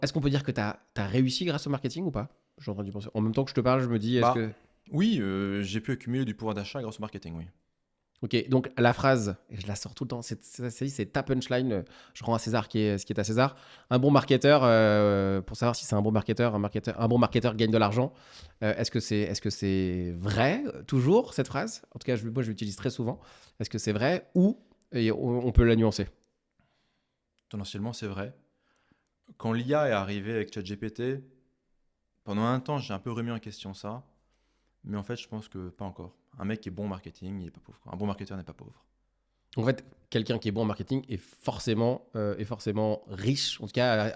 Est-ce qu'on peut dire que tu as réussi grâce au marketing ou pas? J'ai entendu penser. En même temps que je te parle, je me dis, est-ce Bah, que... oui, j'ai pu accumuler du pouvoir d'achat grâce au marketing, oui. Ok, donc la phrase, et je la sors tout le temps, c'est ta punchline, je rends à César ce qui est à César. Un bon marketeur, pour savoir si c'est un bon marketeur, un bon marketeur gagne de l'argent. Est-ce que c'est vrai, toujours, cette phrase? En tout cas, moi, je l'utilise très souvent. Est-ce que c'est vrai ou et on peut la nuancer? Tendanciellement, c'est vrai. Quand l'IA est arrivée avec ChatGPT, pendant un temps, j'ai un peu remis en question ça. Mais en fait, je pense que pas encore. Un mec qui est bon en marketing, il n'est pas pauvre, quoi. Un bon marketeur n'est pas pauvre. En fait, quelqu'un qui est bon en marketing est forcément riche. En tout cas,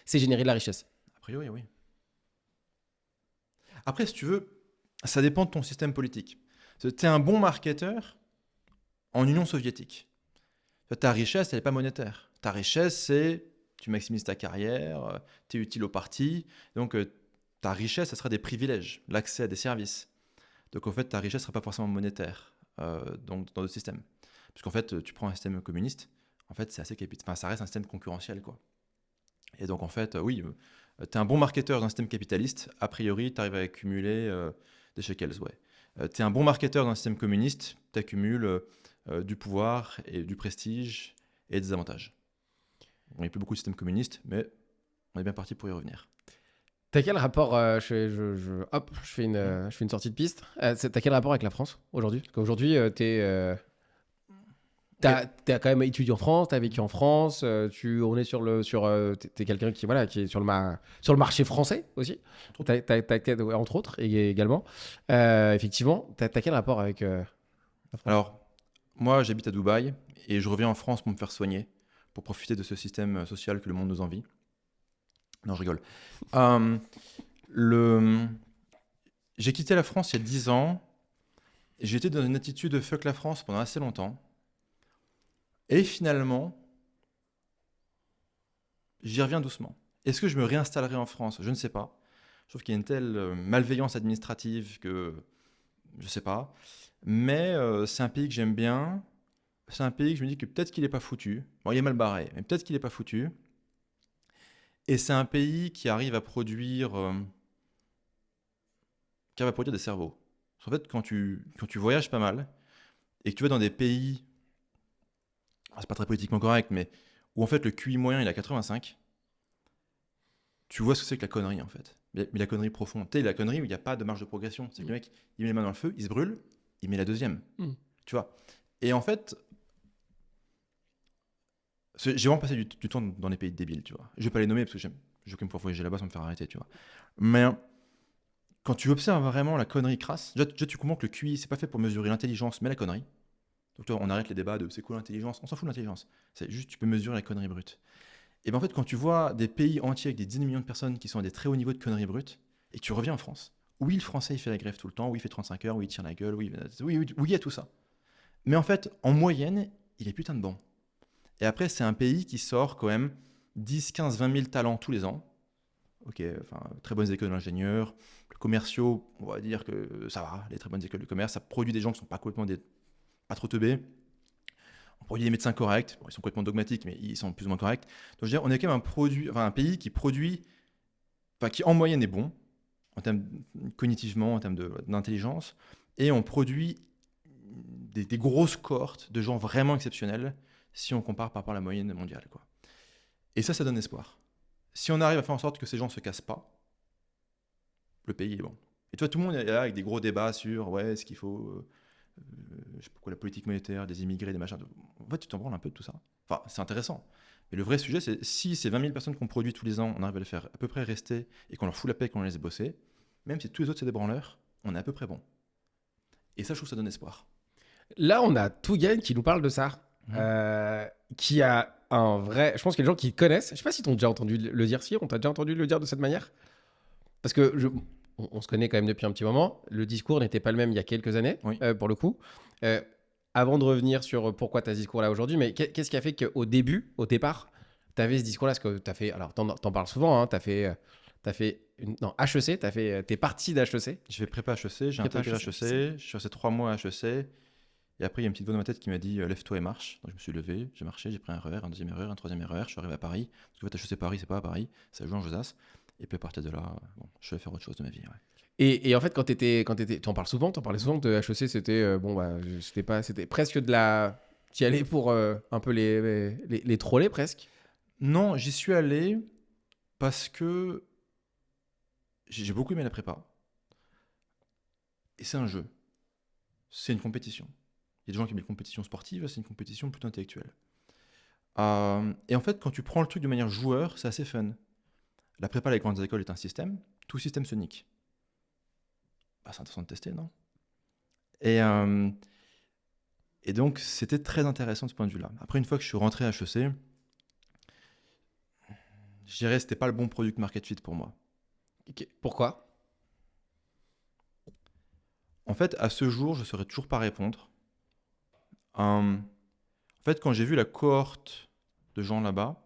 c'est générer de la richesse. A priori, oui. Après, si tu veux, ça dépend de ton système politique. Tu es un bon marketeur en Union soviétique. Ta richesse, elle n'est pas monétaire. Ta richesse, c'est tu maximises ta carrière, tu es utile au parti. Donc, ta richesse, ça sera des privilèges, l'accès à des services. Donc, en fait, ta richesse ne sera pas forcément monétaire donc, dans le système. Parce qu'en fait, tu prends un système communiste, en fait, c'est assez enfin, ça reste un système concurrentiel, quoi. Et donc, en fait, oui, tu es un bon marketeur dans un système capitaliste, a priori, tu arrives à accumuler des shekels, ouais. Tu es un bon marketeur dans un système communiste, tu accumules du pouvoir et du prestige et des avantages. Bon, il n'y a plus beaucoup de systèmes communistes, mais on est bien parti pour y revenir. T'as quel rapport hop, je fais une sortie de piste. T'as quel rapport avec la France aujourd'hui? Parce qu'aujourd'hui, Ok. t'as quand même étudié en France, t'as vécu en France, on est t'es quelqu'un qui est sur le marché français aussi, Entre autres. ouais, entre autres, et également. Effectivement, t'as quel rapport avec la France? Alors, moi, j'habite à Dubaï et je reviens en France pour me faire soigner, pour profiter de ce système social que le monde nous envie. Non, je rigole. Euh, le... J'ai quitté la France il y a 10 ans. J'ai été dans une attitude de fuck la France pendant assez longtemps. Et finalement, j'y reviens doucement. Est-ce que je me réinstallerai en France? Je ne sais pas. Je trouve qu'il y a une telle malveillance administrative que je ne sais pas. Mais c'est un pays que j'aime bien. C'est un pays que je me dis que peut-être qu'il n'est pas foutu. Bon, il est mal barré, mais peut-être qu'il n'est pas foutu. Et c'est un pays qui arrive à produire des cerveaux. En fait, quand tu voyages pas mal et que tu vas dans des pays, c'est pas très politiquement correct, mais où en fait le QI moyen il est à 85, tu vois ce que c'est que la connerie en fait. Mais la connerie profonde. Tu sais, la connerie où il n'y a pas de marge de progression. C'est que le mec, il met les mains dans le feu, il se brûle, il met la deuxième. Hmm. Tu vois. Et en fait, j'ai vraiment passé du temps dans les pays débiles, tu vois. Je vais pas les nommer parce que j'ai aucun pouvoir voyager là-bas sans me faire arrêter, tu vois. Mais quand tu observes vraiment la connerie crasse, déjà, tu comprends que le QI, c'est pas fait pour mesurer l'intelligence, mais la connerie. Donc, toi, on arrête les débats de c'est quoi l'intelligence, on s'en fout de l'intelligence. C'est juste, tu peux mesurer la connerie brute. Et bien en fait, quand tu vois des pays entiers avec des dizaines de millions de personnes qui sont à des très hauts niveaux de conneries brutes, et que tu reviens en France, oui, le français, il fait la grève tout le temps, oui, il fait 35 heures, oui, il tire la gueule, oui, il y a tout ça. Mais en fait, en moyenne, il est putain de bon. Et après, c'est un pays qui sort quand même 10, 15, 20 000 talents tous les ans. Ok, enfin, très bonnes écoles d'ingénieurs, commerciaux, on va dire que ça va, les très bonnes écoles de commerce, ça produit des gens qui sont pas complètement pas trop teubés. On produit des médecins corrects, bon, ils sont complètement dogmatiques, mais ils sont plus ou moins corrects. Donc je veux dire, on est quand même un pays qui produit, enfin qui en moyenne est bon, en termes cognitivement, en termes d'intelligence, et on produit des grosses cohortes de gens vraiment exceptionnels si on compare par rapport à la moyenne mondiale, quoi. Et ça donne espoir. Si on arrive à faire en sorte que ces gens ne se cassent pas, le pays est bon. Et tu vois, tout le monde est là avec des gros débats sur ouais, est-ce qu'il faut, je sais pas quoi, la politique monétaire, des immigrés, des machins. En fait, tu t'en branles un peu de tout ça. Enfin, c'est intéressant. Mais le vrai sujet, c'est si ces 20 000 personnes qu'on produit tous les ans, on arrive à les faire à peu près rester et qu'on leur fout la paix et qu'on les laisse bosser, même si tous les autres c'est des branleurs, on est à peu près bon. Et ça, je trouve que ça donne espoir. Là, on a Tougain qui nous parle de ça, Mhm. euh, qui a un vrai. Je pense qu'il y a des gens qui connaissent. Je sais pas si t'ont déjà entendu le dire. Si, on t'a déjà entendu le dire de cette manière. Parce que on se connaît quand même depuis un petit moment. Le discours n'était pas le même il y a quelques années, Oui. pour le coup. Euh, Avant de revenir sur pourquoi tu as ce discours-là aujourd'hui, mais qu'est-ce qui a fait qu'au début, au départ, tu avais ce discours-là? Parce que tu as fait. Alors, t'en parles souvent, hein, tu as fait. Non, HEC, t'es parti d'HEC. J'ai fait prépa HEC, j'ai Prépa intégré HEC. HEC, je suis resté 3 mois à HEC, Et après, il y a une petite voix dans ma tête qui m'a dit lève-toi et marche. Donc je me suis levé, j'ai marché, j'ai pris un RER, un deuxième RER, un troisième RER, je suis arrivé à Paris. Parce qu'en fait, HEC Paris, c'est pas à Paris, ça joue en Josas. Et puis à partir de là, bon, je vais faire autre chose de ma vie. Ouais. Et en fait, tu en parles souvent, tu en parlais souvent que HEC, c'était bon, bah, c'était presque de la. Tu y allais pour un peu les troller presque. Non, j'y suis allé parce que j'ai beaucoup aimé la prépa. Et c'est un jeu. C'est une compétition. Il y a des gens qui aiment les compétitions sportives, c'est une compétition plutôt intellectuelle. Et en fait, quand tu prends le truc de manière joueur, c'est assez fun. La prépa à les grandes écoles est un système, tout système se nique. Bah, c'est intéressant de tester, non? et, euh, et donc, c'était très intéressant de ce point de vue-là. Après, une fois que je suis rentré à HEC, je dirais que c'était pas le bon product market fit pour moi. Ok. Pourquoi? En fait, à ce jour, je ne saurais toujours pas répondre. En fait, quand j'ai vu la cohorte de gens là-bas,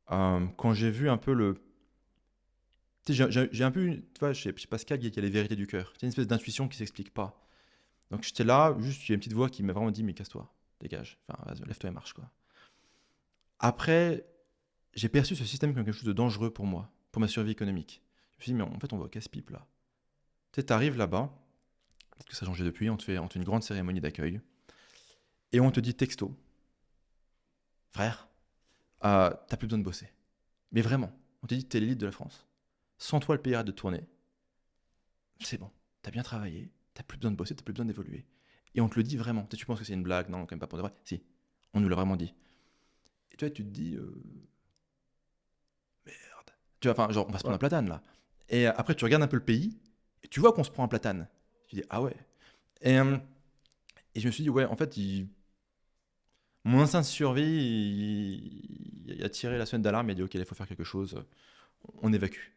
quand j'ai vu un peu le... Tu sais, j'ai un peu... Tu vois, chez Pascal, il y a les vérités du cœur. C'est une espèce d'intuition qui ne s'explique pas. Donc j'étais là, juste, il y a une petite voix qui m'a vraiment dit, mais casse-toi, dégage. Enfin, vas-y, lève-toi et marche, quoi. Après, j'ai perçu ce système comme quelque chose de dangereux pour moi, pour ma survie économique. Je me suis dit, mais en fait, on va au casse-pipe, là. Tu sais, t'arrives là-bas, peut-être que ça a changé depuis, on te fait une grande cérémonie d'accueil, et on te dit texto, frère, t'as plus besoin de bosser. Mais vraiment, on te dit, t'es l'élite de la France. Sans toi, le pays arrête de tourner. C'est bon, t'as bien travaillé, t'as plus besoin de bosser, t'as plus besoin d'évoluer. Et on te le dit vraiment. Tu penses que c'est une blague? Non, quand même pas pour de vrai. Si, on nous l'a vraiment dit. Et toi, tu te dis, merde. Tu vois, enfin, genre, on va se prendre Ouais. un platane là. Et après, tu regardes un peu le pays, et tu vois qu'on se prend un platane. Tu dis, ah ouais. Et, euh, et je me suis dit, ouais, en fait, mon instinct de survie, il a tiré la sonnette d'alarme, il a dit, ok, il faut faire quelque chose, on évacue.